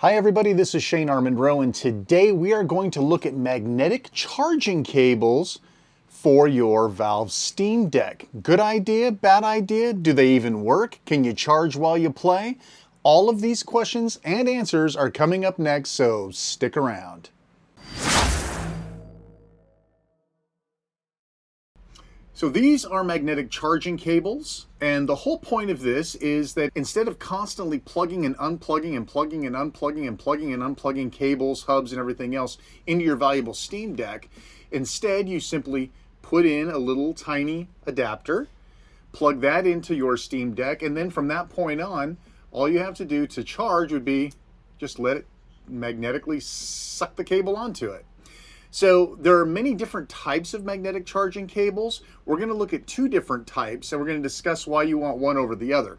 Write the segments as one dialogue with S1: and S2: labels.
S1: Hi everybody, this is Shane Armandro, and today we are going to look at magnetic charging cables for your Valve Steam Deck. Good idea? Bad idea? Do they even work? Can you charge while you play? All of these questions and answers are coming up next, so stick around. So these are magnetic charging cables, and the whole point of this is that instead of constantly plugging and unplugging and plugging and unplugging and plugging and unplugging cables, hubs, and everything else into your valuable Steam Deck, instead you simply put in a little tiny adapter, plug that into your Steam Deck, and then from that point on, all you have to do to charge would be just let it magnetically suck the cable onto it. So there are many different types of magnetic charging cables. We're going to look at two different types, and we're going to discuss why you want one over the other.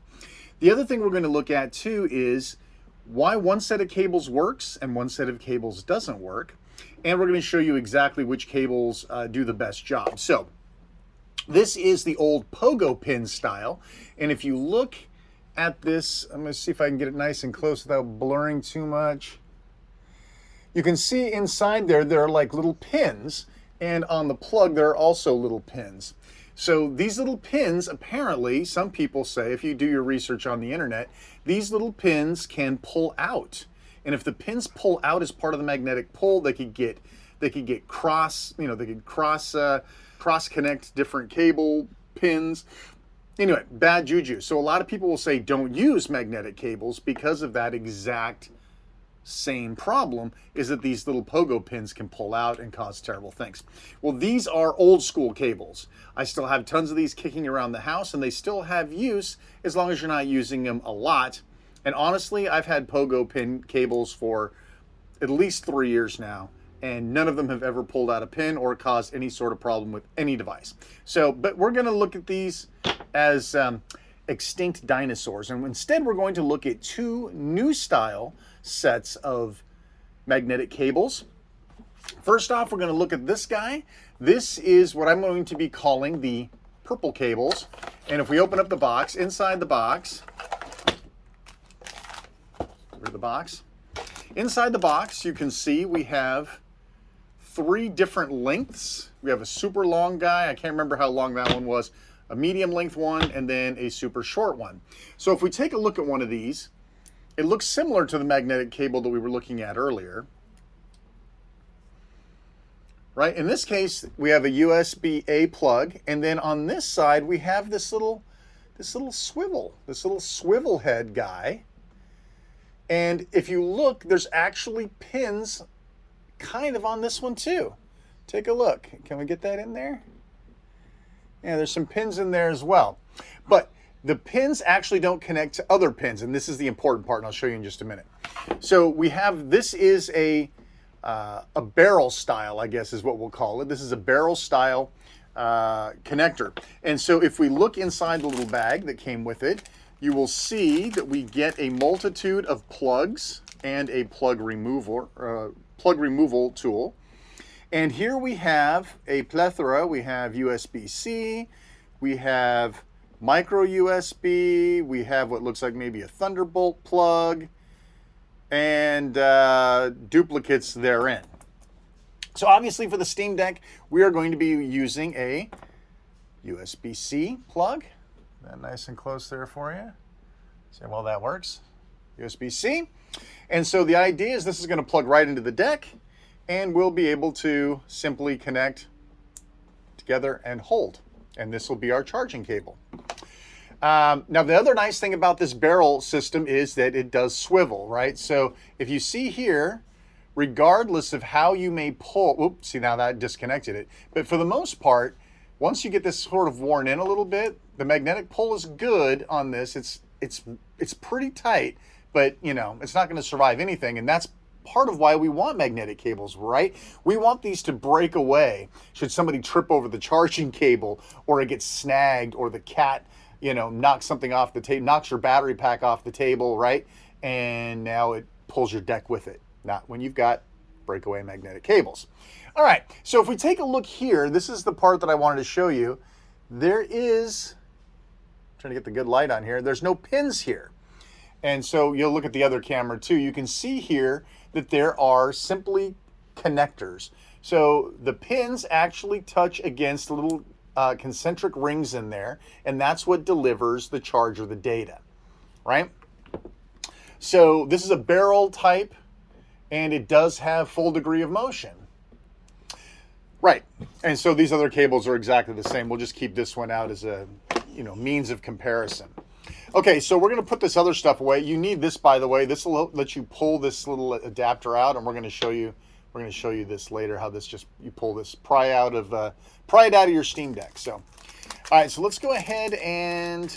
S1: The other thing we're going to look at too is why one set of cables works and one set of cables doesn't work. And we're going to show you exactly which cables do the best job. So this is the old pogo pin style. And if you look at this, I'm going to see if I can get it nice and close without blurring too much. You can see inside there are like little pins, and on the plug there are also little pins. So these little pins, apparently, some people say, if you do your research on the internet, these little pins can pull out. And if the pins pull out as part of the magnetic pull, they could get cross connect different cable pins. Anyway, bad juju. So a lot of people will say don't use magnetic cables because of that exact same problem, is that these little pogo pins can pull out and cause terrible things. Well, these are old school cables. I still have tons of these kicking around the house, and they still have use as long as you're not using them a lot. And honestly, I've had pogo pin cables for at least 3 years now, and none of them have ever pulled out a pin or caused any sort of problem with any device. So, but we're going to look at these as extinct dinosaurs, and instead we're going to look at two new style sets of magnetic cables. First off, we're going to look at this guy. This is what I'm going to be calling the purple cables. And if we open up the box, inside the box, inside the box, you can see we have three different lengths. We have a super long guy. I can't remember how long that one was. A medium length one, and then a super short one. So if we take a look at one of these, it looks similar to the magnetic cable that we were looking at earlier. Right? In this case, we have a USB-A plug, and then on this side we have this little swivel head guy. And if you look, there's actually pins kind of on this one too. Take a look. Can we get that in there? Yeah, there's some pins in there as well. But the pins actually don't connect to other pins, and this is the important part, and I'll show you in just a minute. So we have, this is a barrel style, I guess is what we'll call it. This is a barrel style connector. And so if we look inside the little bag that came with it, you will see that we get a multitude of plugs and a plug removal tool. And here we have a plethora. We have USB-C, we have micro USB, we have what looks like maybe a Thunderbolt plug, and duplicates therein. So obviously for the Steam Deck, we are going to be using a USB-C plug. That nice and close there for you. See how well that works. USB-C. And so the idea is this is going to plug right into the deck, and we'll be able to simply connect together and hold. And this will be our charging cable. Now, the other nice thing about this barrel system is that it does swivel, right? So if you see here, regardless of how you may pull, oops, see now that disconnected it. But for the most part, once you get this sort of worn in a little bit, the magnetic pull is good on this. It's pretty tight, but you know, it's not going to survive anything. And that's part of why we want magnetic cables, right? We want these to break away should somebody trip over the charging cable, or it gets snagged, or the cat, you know, knocks something off the table, knocks your battery pack off the table, right? And now it pulls your deck with it. Not when you've got breakaway magnetic cables. All right, so if we take a look here, this is the part that I wanted to show you. There is, trying to get the good light on here, there's no pins here. And so you'll look at the other camera too. You can see here that there are simply connectors. So the pins actually touch against little concentric rings in there, and that's what delivers the charge or the data, right? So this is a barrel type, and it does have full degree of motion. Right, and so these other cables are exactly the same. We'll just keep this one out as a, means of comparison. Okay, so we're going to put this other stuff away. You need this, by the way. This will let you pull this little adapter out, and we're going to show you this later. How this you pull this, pry it out of your Steam Deck. So, all right, so let's go ahead and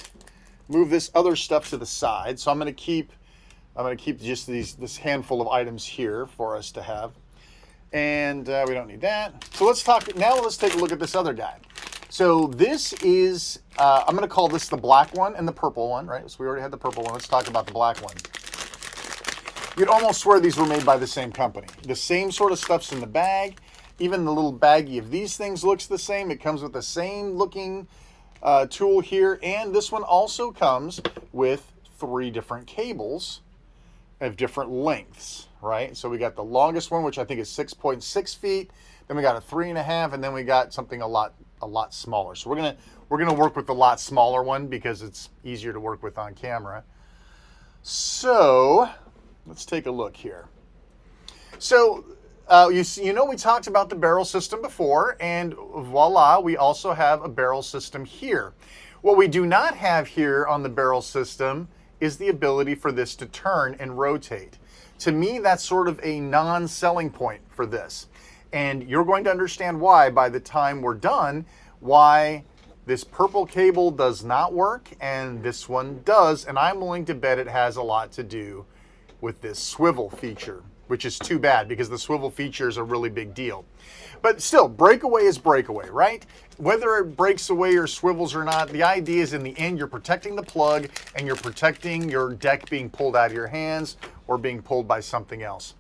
S1: move this other stuff to the side. So I'm going to keep just this handful of items here for us to have, and we don't need that. So let's take a look at this other guy. So this is, I'm going to call this the black one and the purple one, right? So we already had the purple one. Let's talk about the black one. You'd almost swear these were made by the same company. The same sort of stuff's in the bag. Even the little baggie of these things looks the same. It comes with the same looking tool here. And this one also comes with 3 different cables of different lengths, right? So we got the longest one, which I think is 6.6 feet. Then we got a 3.5, and then we got something a lot smaller. So we're gonna work with the lot smaller one because it's easier to work with on camera. So let's take a look here. So we talked about the barrel system before, and voila, we also have a barrel system here. What we do not have here on the barrel system is the ability for this to turn and rotate. To me, that's sort of a non-selling point for this. And you're going to understand why by the time we're done, why this purple cable does not work and this one does. And I'm willing to bet it has a lot to do with this swivel feature, which is too bad because the swivel feature is a really big deal. But still, breakaway is breakaway, right? Whether it breaks away or swivels or not, the idea is in the end, you're protecting the plug and you're protecting your deck being pulled out of your hands or being pulled by something else.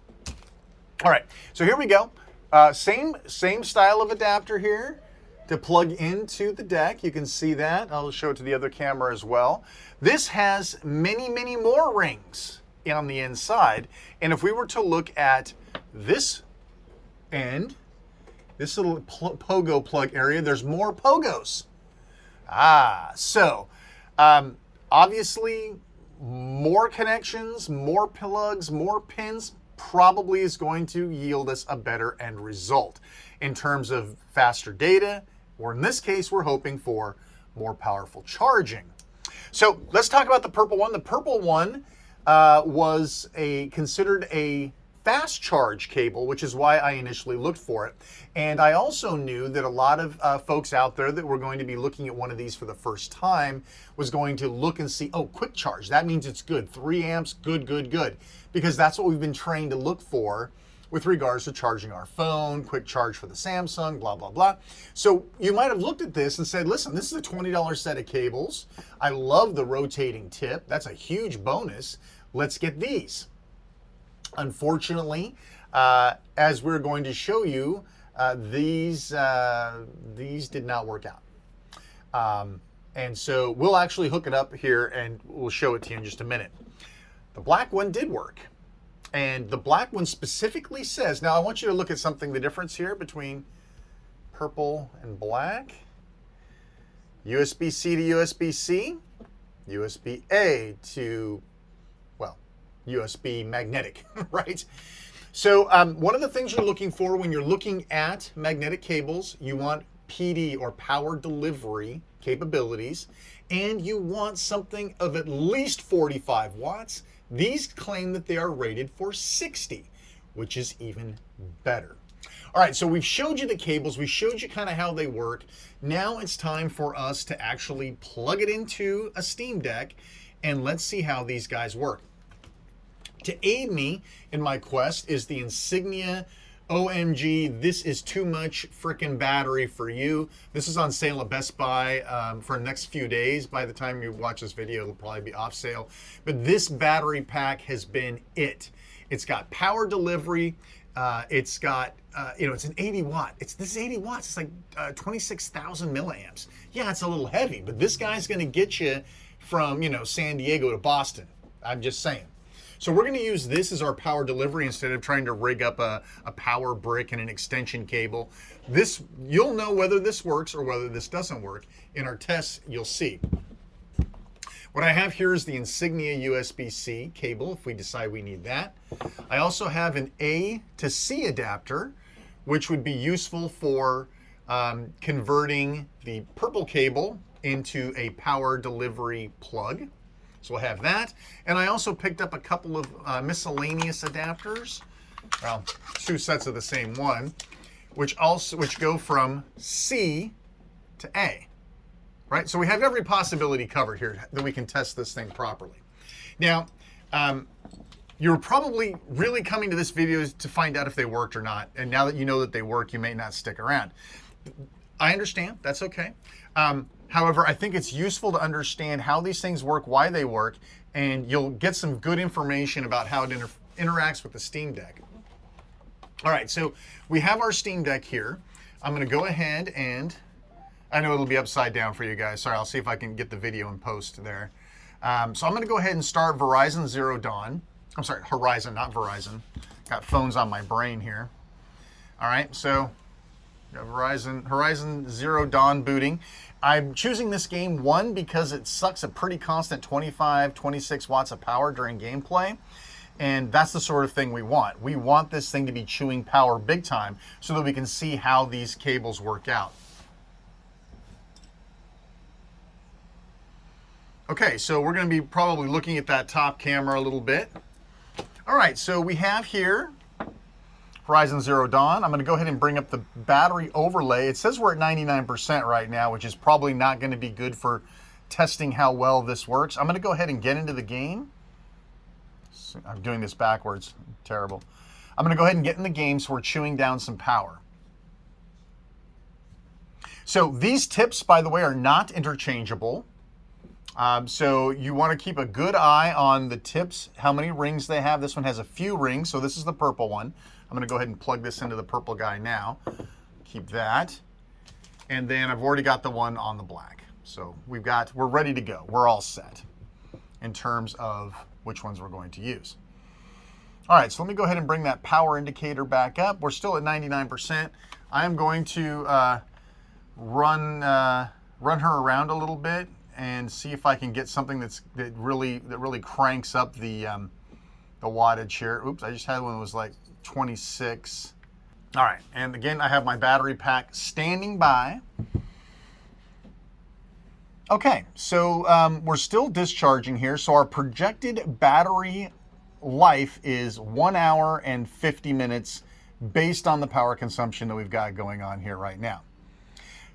S1: All right, so here we go. Same style of adapter here to plug into the deck. You can see that. I'll show it to the other camera as well. This has many, many more rings on the inside. And if we were to look at this end, this little pogo plug area, there's more pogos. So obviously more connections, more plugs, more pins probably is going to yield us a better end result in terms of faster data, or in this case, we're hoping for more powerful charging. So let's talk about the purple one. The purple one was considered a fast charge cable, which is why I initially looked for it. And I also knew that a lot of folks out there that were going to be looking at one of these for the first time was going to look and see, oh, quick charge. That means it's good. 3 amps, good. Because that's what we've been trained to look for with regards to charging our phone, quick charge for the Samsung, blah, blah, blah. So you might have looked at this and said, listen, this is a $20 set of cables. I love the rotating tip. That's a huge bonus. Let's get these. Unfortunately, as we're going to show you, these did not work out. And so we'll actually hook it up here and we'll show it to you in just a minute. The black one did work. And the black one specifically says, now I want you to look at something, the difference here between purple and black. USB-C to USB-C, USB-A to, well, USB magnetic, right? So one of the things you're looking for when you're looking at magnetic cables, you want PD or power delivery capabilities, and you want something of at least 45 watts. These claim that they are rated for 60, which is even better. All right, so we've showed you the cables. We showed you kind of how they work. Now it's time for us to actually plug it into a Steam Deck, and let's see how these guys work. To aid me in my quest is the Insignia OMG, this is too much freaking battery for you. This is on sale at Best Buy for the next few days. By the time you watch this video, it'll probably be off sale. But this battery pack has been it. It's got power delivery. It's got, it's an 80 watt. This is 80 watts. It's like 26,000 milliamps. Yeah, it's a little heavy, but this guy's going to get you from, San Diego to Boston. I'm just saying. So we're going to use this as our power delivery instead of trying to rig up a power brick and an extension cable. This, you'll know whether this works or whether this doesn't work. In our tests, you'll see. What I have here is the Insignia USB-C cable, if we decide we need that. I also have an A to C adapter, which would be useful for converting the purple cable into a power delivery plug. So we'll have that. And I also picked up a couple of miscellaneous adapters, well, 2 sets of the same one, which go from C to A. Right? So we have every possibility covered here that we can test this thing properly. Now, you're probably really coming to this video to find out if they worked or not. And now that you know that they work, you may not stick around. I understand. That's okay. However, I think it's useful to understand how these things work, why they work, and you'll get some good information about how it interacts with the Steam Deck. All right, so we have our Steam Deck here. I'm going to go ahead and... I know it'll be upside down for you guys. Sorry, I'll see if I can get the video in post there. So I'm going to go ahead and start Verizon Zero Dawn. I'm sorry, Horizon, not Verizon. Got phones on my brain here. All right, so got Horizon Zero Dawn booting. I'm choosing this game, one, because it sucks a pretty constant 25, 26 watts of power during gameplay. And that's the sort of thing we want. We want this thing to be chewing power big time so that we can see how these cables work out. Okay, so we're going to be probably looking at that top camera a little bit. All right, so we have here Horizon Zero Dawn. I'm going to go ahead and bring up the battery overlay. It says we're at 99% right now, which is probably not going to be good for testing how well this works. I'm going to go ahead and get into the game. I'm doing this backwards. Terrible. I'm going to go ahead and get in the game so we're chewing down some power. So these tips, by the way, are not interchangeable. So you want to keep a good eye on the tips, how many rings they have. This one has a few rings, so this is the purple one. I'm going to go ahead and plug this into the purple guy now. Keep that. And then I've already got the one on the black. So we're ready to go. We're all set in terms of which ones we're going to use. All right, so let me go ahead and bring that power indicator back up. We're still at 99%. I am going to run her around a little bit and see if I can get something that really cranks up the wattage here. Oops, I just had one that was like 26. All right, and again, I have my battery pack standing by. Okay, so we're still discharging here. So our projected battery life is 1 hour and 50 minutes based on the power consumption that we've got going on here right now.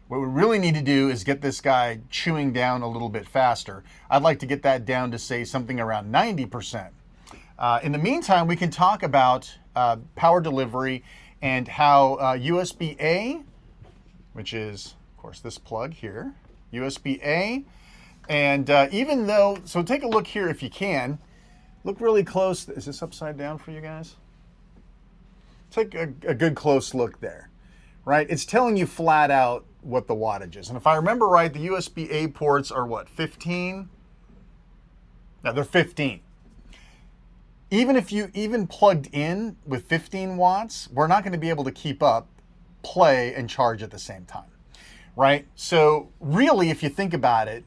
S1: What we really need to do is get this guy chewing down a little bit faster. I'd like to get that down to, say, something around 90%. In the meantime, we can talk about power delivery and how USB-A, which is, of course, this plug here, USB-A, and even though, so take a look here if you can. Look really close. Is this upside down for you guys? Take a good close look there, right? It's telling you flat out what the wattage is. And if I remember right, the USB-A ports are what, 15? No, they're 15. Even if you plugged in with 15 watts, we're not going to be able to keep up, play, and charge at the same time, right? So really, if you think about it,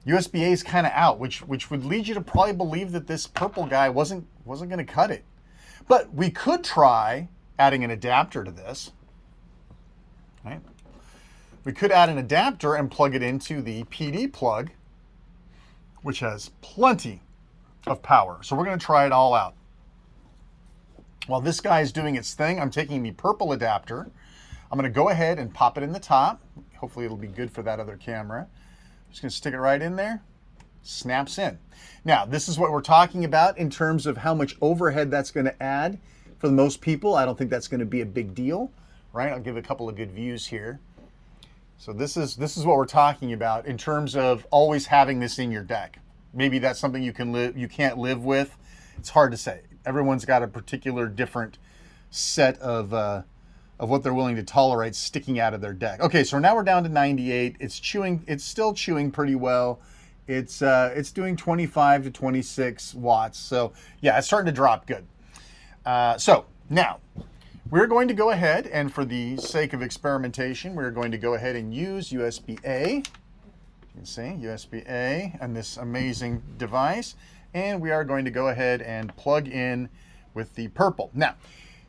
S1: USB-A is kind of out, which would lead you to probably believe that this purple guy wasn't going to cut it. But we could try adding an adapter to this, right? We could add an adapter and plug it into the PD plug, which has plenty of power. So we're going to try it all out. While this guy is doing its thing, I'm taking the purple adapter. I'm going to go ahead and pop it in the top. Hopefully it'll be good for that other camera. Just going to stick it right in there. Snaps in. Now, this is what we're talking about in terms of how much overhead that's going to add. For most people, I don't think that's going to be a big deal, right? I'll give a couple of good views here. So this is what we're talking about in terms of always having this in your deck. Maybe that's something you can't live with. It's hard to say. Everyone's got a particular different set of what they're willing to tolerate sticking out of their deck. Okay, so now we're down to 98. It's still chewing pretty well. It's doing 25 to 26 watts. So yeah, it's starting to drop good. So now we're going to go ahead, and for the sake of experimentation, we're going to go ahead and use USB-A. You can see USB-A on this amazing device. And we are going to go ahead and plug in with the purple. Now,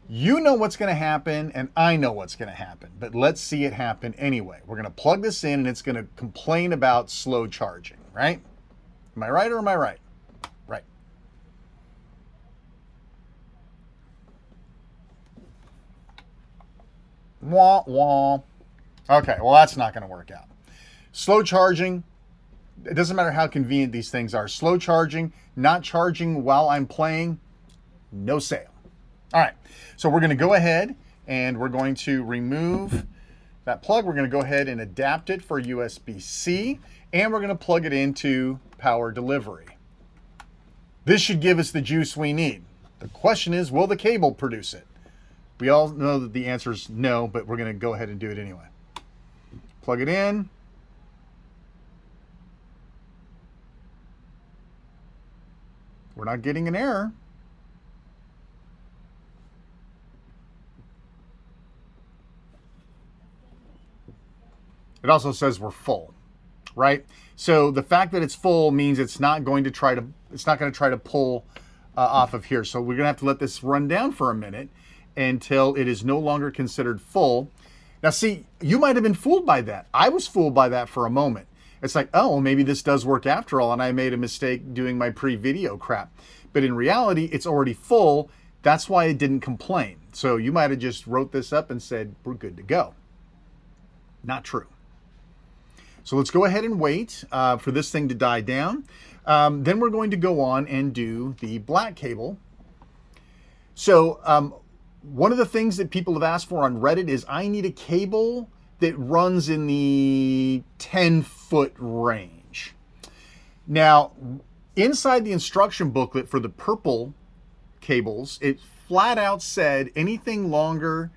S1: you know what's going to happen, and I know what's going to happen, but let's see it happen anyway. We're going to plug this in, and it's going to complain about slow charging, right? Am I right or am I right? Right. Wah, wah. Okay, well, that's not going to work out. Slow charging, it doesn't matter how convenient these things are. Slow charging, not charging while I'm playing, no sale. All right, so we're going to go ahead and we're going to remove that plug. We're going to go ahead and adapt it for USB-C, and we're going to plug it into power delivery. This should give us the juice we need. The question is, will the cable produce it? We all know that the answer is no, but we're going to go ahead and do it anyway. Plug it in. We're not getting an error. It also says we're full, right? So the fact that it's full means it's not going to try to pull off of here. So we're gonna have to let this run down for a minute until it is no longer considered full. Now see, you might have been fooled by that. I was fooled by that for a moment. It's like, oh, well, maybe this does work after all, and I made a mistake doing my pre-video crap. But in reality, it's already full. That's why it didn't complain. So you might have just wrote this up and said, we're good to go. Not true. So let's go ahead and wait for this thing to die down. Then we're going to go on and do the black cable. So one of the things that people have asked for on Reddit is I need a cable that runs in the 10-foot range. Now, inside the instruction booklet for the purple cables, it flat out said anything longer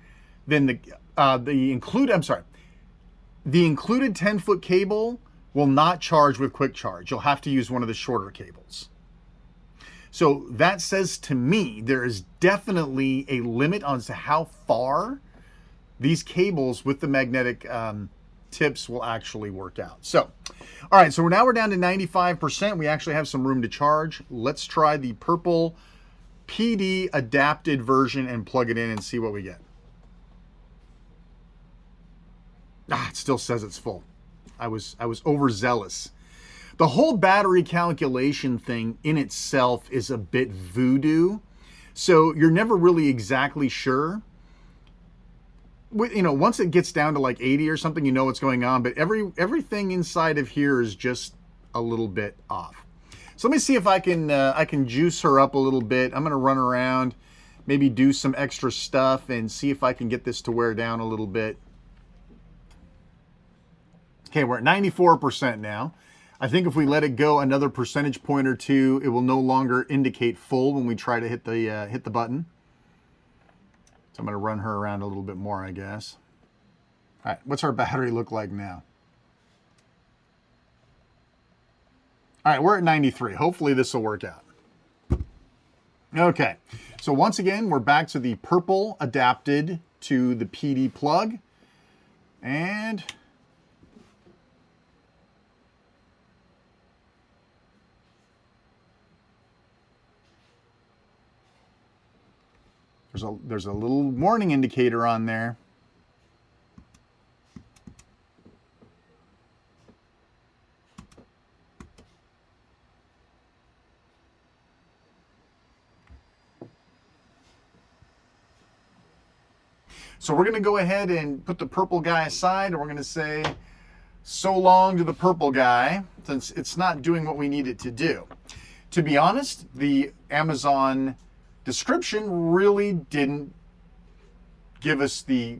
S1: than the included 10-foot cable will not charge with quick charge. You'll have to use one of the shorter cables. So that says to me there is definitely a limit on how far these cables with the magnetic tips will actually work out. So, all right, so we're down to 95%. We actually have some room to charge. Let's try the purple PD adapted version and plug it in and see what we get. It still says it's full. I was overzealous. The whole battery calculation thing in itself is a bit voodoo. So you're never really exactly sure. You know, once it gets down to like 80 or something, you know what's going on, but everything inside of here is just a little bit off. So let me see if I can juice her up a little bit. I'm going to run around, maybe do some extra stuff and see if I can get this to wear down a little bit. Okay, we're at 94% now. I think if we let it go another percentage point or two, it will no longer indicate full when we try to hit the button. So I'm going to run her around a little bit more, I guess. All right, what's our battery look like now? All right, we're at 93. Hopefully this will work out. Okay, so once again, we're back to the purple adapted to the PD plug. And there's a little warning indicator on there. So we're going to go ahead and put the purple guy aside, and we're going to say so long to the purple guy, since it's not doing what we need it to do. To be honest, the Amazon description really didn't give us the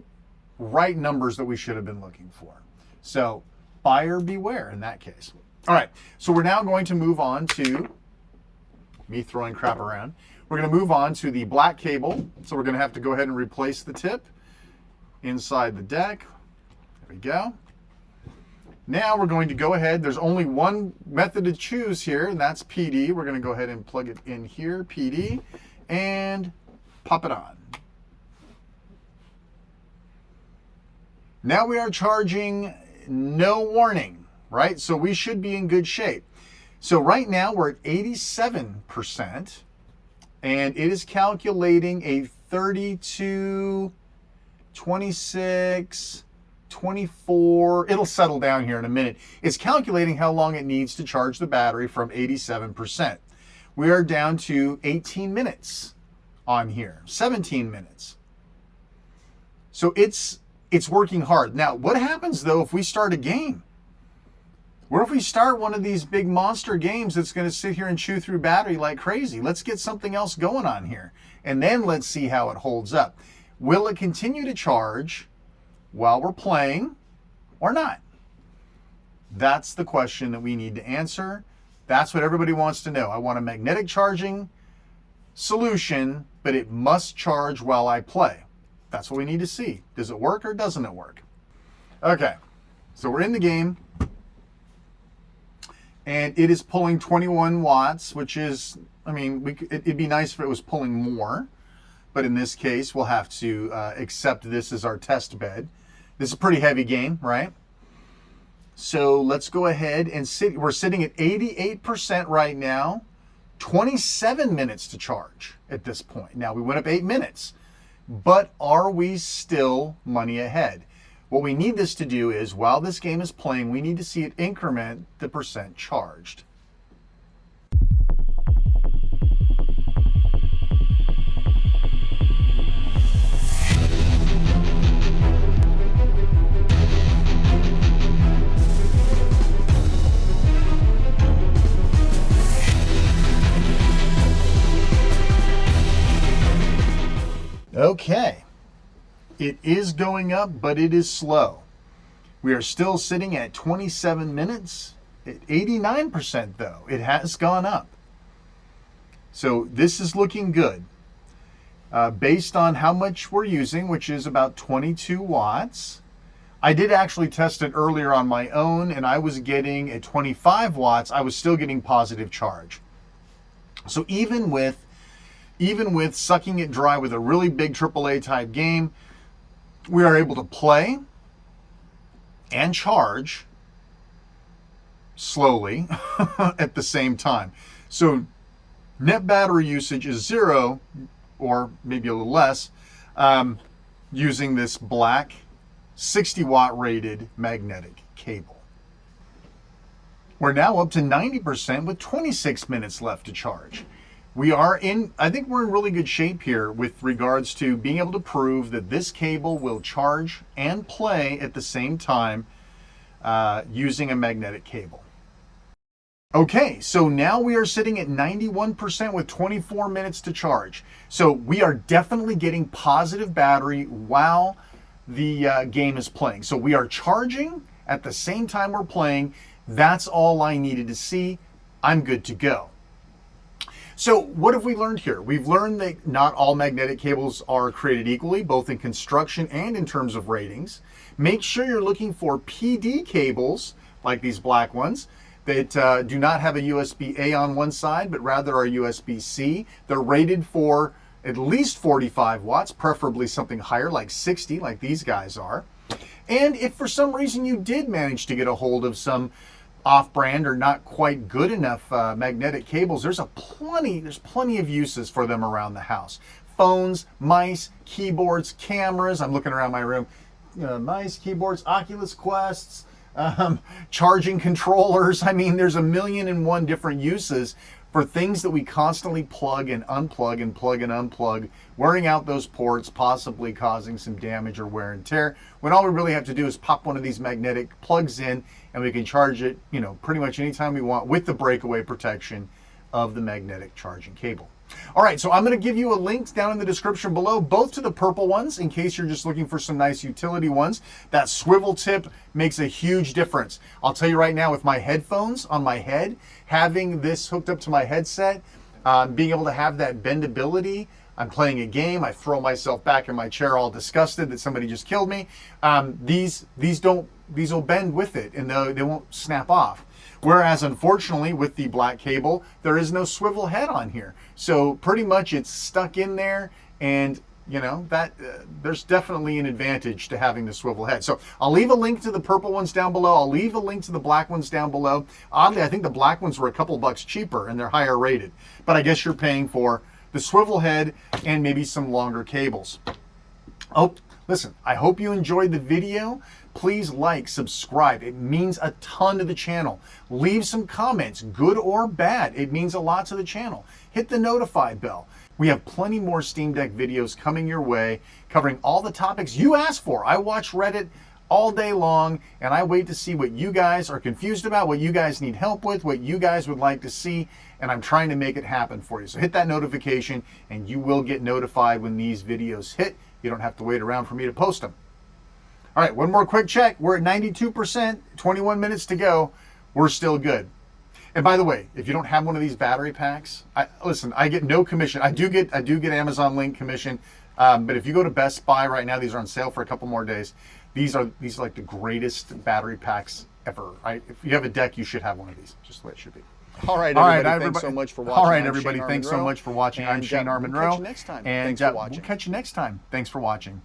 S1: right numbers that we should have been looking for. So buyer beware in that case. All right, so we're now going to move on to me throwing crap around. We're going to move on to the black cable. So we're going to have to go ahead and replace the tip inside the deck. There we go. Now we're going to go ahead. There's only one method to choose here, and that's PD. We're going to go ahead and plug it in here, PD, and pop it on. Now we are charging, no warning, right? So we should be in good shape. So right now we're at 87%, and it is calculating a 32, 26, 24, it'll settle down here in a minute. It's calculating how long it needs to charge the battery from 87%. We are down to 18 minutes on here, 17 minutes. So it's working hard. Now, what happens though if we start a game? What if we start one of these big monster games that's going to sit here and chew through battery like crazy? Let's get something else going on here, and then let's see how it holds up. Will it continue to charge while we're playing or not? That's the question that we need to answer. That's what everybody wants to know. I want a magnetic charging solution, but it must charge while I play. That's what we need to see. Does it work or doesn't it work? Okay, so we're in the game, and it is pulling 21 watts, which is, I mean, it'd be nice if it was pulling more, but in this case, we'll have to accept this as our test bed. This is a pretty heavy game, right? So let's go ahead and sit. We're sitting at 88% right now, 27 minutes to charge at this point. Now we went up 8 minutes, but are we still money ahead? What we need this to do is, while this game is playing, we need to see it increment the percent charged. Okay, it is going up, but it is slow. We are still sitting at 27 minutes, at 89% though. It has gone up. So this is looking good. Based on how much we're using, which is about 22 watts. I did actually test it earlier on my own, and I was getting at 25 watts, I was still getting positive charge. So even with sucking it dry with a really big AAA type game, we are able to play and charge slowly at the same time. So net battery usage is 0, or maybe a little less, using this black 60 watt rated magnetic cable. We're now up to 90% with 26 minutes left to charge. I think we're in really good shape here with regards to being able to prove that this cable will charge and play at the same time using a magnetic cable. Okay, so now we are sitting at 91% with 24 minutes to charge. So we are definitely getting positive battery while the game is playing. So we are charging at the same time we're playing. That's all I needed to see. I'm good to go. So what have we learned here? We've learned that not all magnetic cables are created equally, both in construction and in terms of ratings. Make sure you're looking for PD cables, like these black ones, that do not have a USB-A on one side, but rather are USB-C. They're rated for at least 45 watts, preferably something higher, like 60, like these guys are. And if for some reason you did manage to get a hold of some off-brand or not quite good enough magnetic cables, there's plenty of uses for them around the house. Phones, mice, keyboards, cameras. I'm looking around my room. Mice, keyboards, Oculus Quests, charging controllers. I mean, there's 1,000,001 different uses for things that we constantly plug and unplug and plug and unplug, wearing out those ports, possibly causing some damage or wear and tear, when all we really have to do is pop one of these magnetic plugs in and we can charge it, pretty much anytime we want with the breakaway protection of the magnetic charging cable. All right, so I'm going to give you a link down in the description below, both to the purple ones, in case you're just looking for some nice utility ones. That swivel tip makes a huge difference. I'll tell you right now, with my headphones on my head, having this hooked up to my headset, being able to have that bendability. I'm playing a game, I throw myself back in my chair all disgusted that somebody just killed me. These don't these will bend with it, and they won't snap off. Whereas, unfortunately, with the black cable, there is no swivel head on here. So pretty much it's stuck in there, and you know, that there's definitely an advantage to having the swivel head. So I'll leave a link to the purple ones down below. I'll leave a link to the black ones down below. Oddly, I think the black ones were a couple bucks cheaper, and they're higher rated. But I guess you're paying for the swivel head and maybe some longer cables. Oh, listen, I hope you enjoyed the video. Please like, subscribe. It means a ton to the channel. Leave some comments, good or bad. It means a lot to the channel. Hit the notify bell. We have plenty more Steam Deck videos coming your way, covering all the topics you asked for. I watch Reddit all day long, and I wait to see what you guys are confused about, what you guys need help with, what you guys would like to see, and I'm trying to make it happen for you. So hit that notification, and you will get notified when these videos hit. You don't have to wait around for me to post them. All right, one more quick check. We're at 92%, 21 minutes to go. We're still good. And by the way, if you don't have one of these battery packs, listen, I get no commission. I do get Amazon link commission, but if you go to Best Buy right now, these are on sale for a couple more days. These are like the greatest battery packs ever. Right? If you have a deck, you should have one of these. Just the way it should be.
S2: All right, everybody. Thanks so much for watching.
S1: All right, everybody. Thanks so much for watching. I'm Shane R. Monroe.
S2: We'll catch you next time.
S1: And
S2: Thanks for watching.
S1: we'll catch you next time. Thanks for watching.